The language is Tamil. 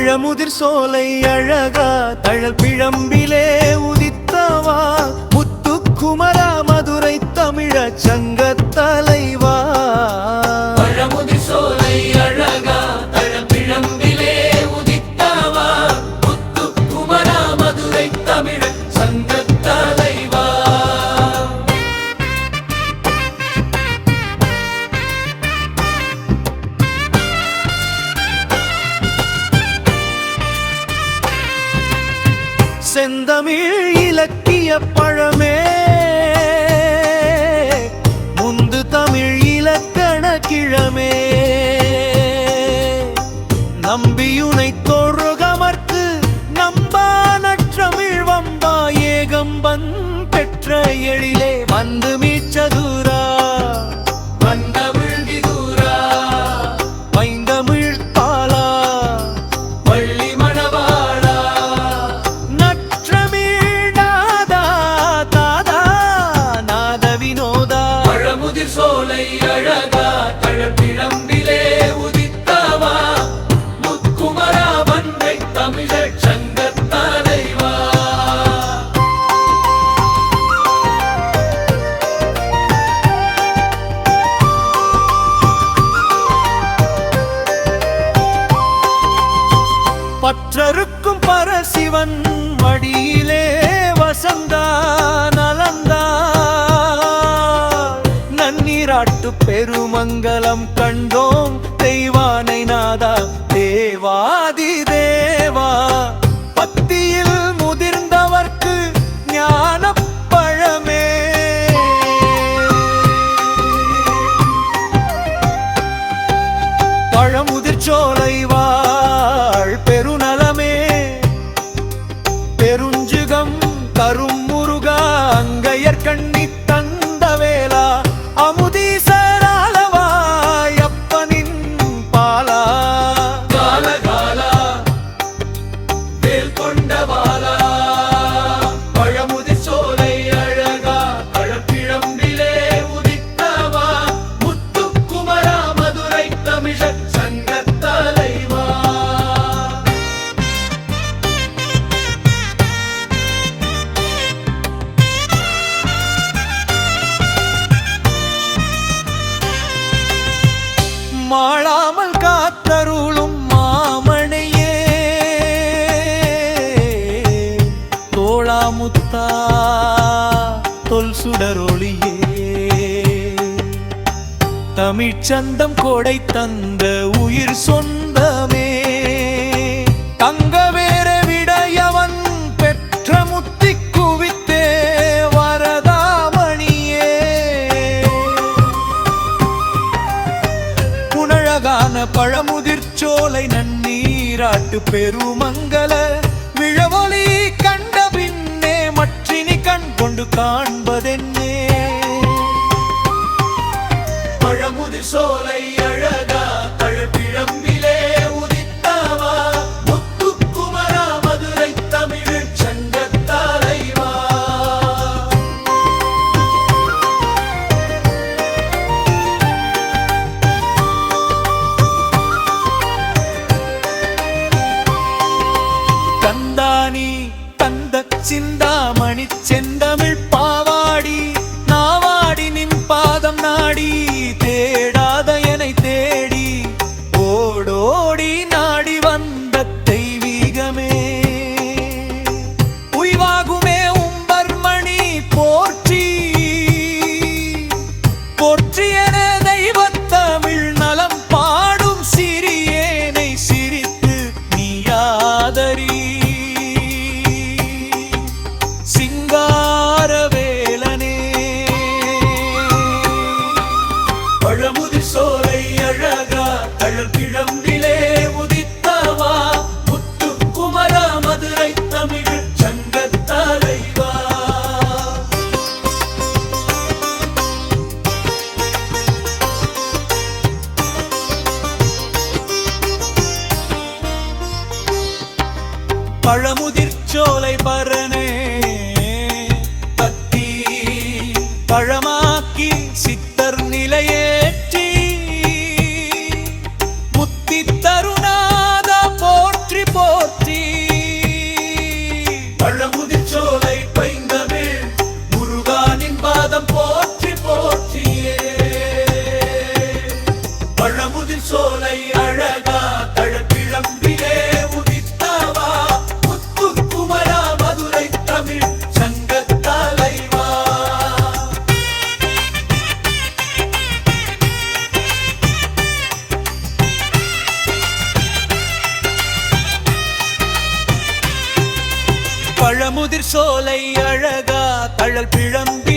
பழமுதிர் சோலை அழகா தழல் பிழம்பிலே உதித்தவா முத்துக்குமரா மதுரை தமிழ சங்க தலைவா. பழமுதிர் சோலை அழகா தழல் பிழம்பிலே உதித்தவா முத்துக்குமரா மதுரை தமிழ சங்க தலைவா. செந்தமிழ் இலக்கிய பழமே முந்து தமிழ் இலக்கண கிழமே நம்பியுனை தொழுகமர்த்து நம்பா நற்றமிழ் வம்பா ஏகம்பன் பெற்ற எழிலே வந்து மீச்சதூரா சோலை அழகா தழல் பிழம்பிலே உதித்தவா முத்துக்குமரா மதுரை தமிழ சங்க தலைவா. பற்றருக்கும் பரசிவன் மடியிலே வசந்தா நலந்தா நன்னீராட்டு பெருமங்கலம் கண்டோம் தெய்வானை நாதா தேவாதி தேவா. பத்தியில் முதிர்ந்தவர்க்கு ஞான பழமே பழமுதிர் சோலை வாழ் பெருநலமே பெருஞ்சுகம் கரும் முருகா அங்கையர் கண்ணி தந்த வேளா அமுதீசராளவாய் அப்பனின் பாலா கால காலா வேல் கொண்ட பாலா. பழமுதிர் சோலை அழகா தழல் பிழம்பிலே உதித்தவா முத்துக்குமரா மதுரை தமிழ சங்க தலைவா. மாளாமல் காத்தருளும் மாமணையே தோளாமுத்தா தொல் சுடரொளியே தமிழ்ச்சந்தம் கொடை தந்த உயிர் சொந்தமே தங்கவேர விடையவன் பெற்ற முத்தி குவித்தே வரதாமணியே புனழகான பழமுதிர் சோலை நன்னீராட்டு பெருமங்கல விழவொலி கண்ட பின்னே மற்றினி கண் கொண்டு காண்பதென்னே. பழமுதிர் சோலை அழகா தழல் பிழம்பிலே உதித்தவா முத்துக்குமரா மதுரை தமிழ் சங்க தலைவா. கந்தானி தந்த சிந்தாமணி செந்தமிழ் பாவாடி நாவாடி நின் பாதம் நாடி தேடாத எனை தேடி ஓடோடி நாடி வந்த தெய்வீகமே உய்வாகுமே உம்பர்மணி போற்றி போற்றியன தெய்வத்தமிழ் நலம் பாடும் சிறியேனை சிரித்து நீயாதரி சிங்காரவேலனே. பழமுதிர் சோலை அழகா தழல் பிழம்பிலே உதித்தவா முத்துக்குமரா மதுரை தமிழ் சங்க தலைவா. பழமுதிர் சோலை பரனே பத்தி பழமாக்கி சித்தர் நிலையேற்றி முத்தி தருநாத போற்றி போ போற்றி. பழமுதிர் சோலை பைந்தமிழ் முருகானின் பாதம் போற்றி போற்றியே. பழமுதிர் சோலை அழகா தழப்பிழம்பிலே உதித்தவா முத்துக்குமரா மதுரை தமிழ் சங்கத் தலைவா. பழமுதிர் சோலை அழகா தழல் பிழம்பு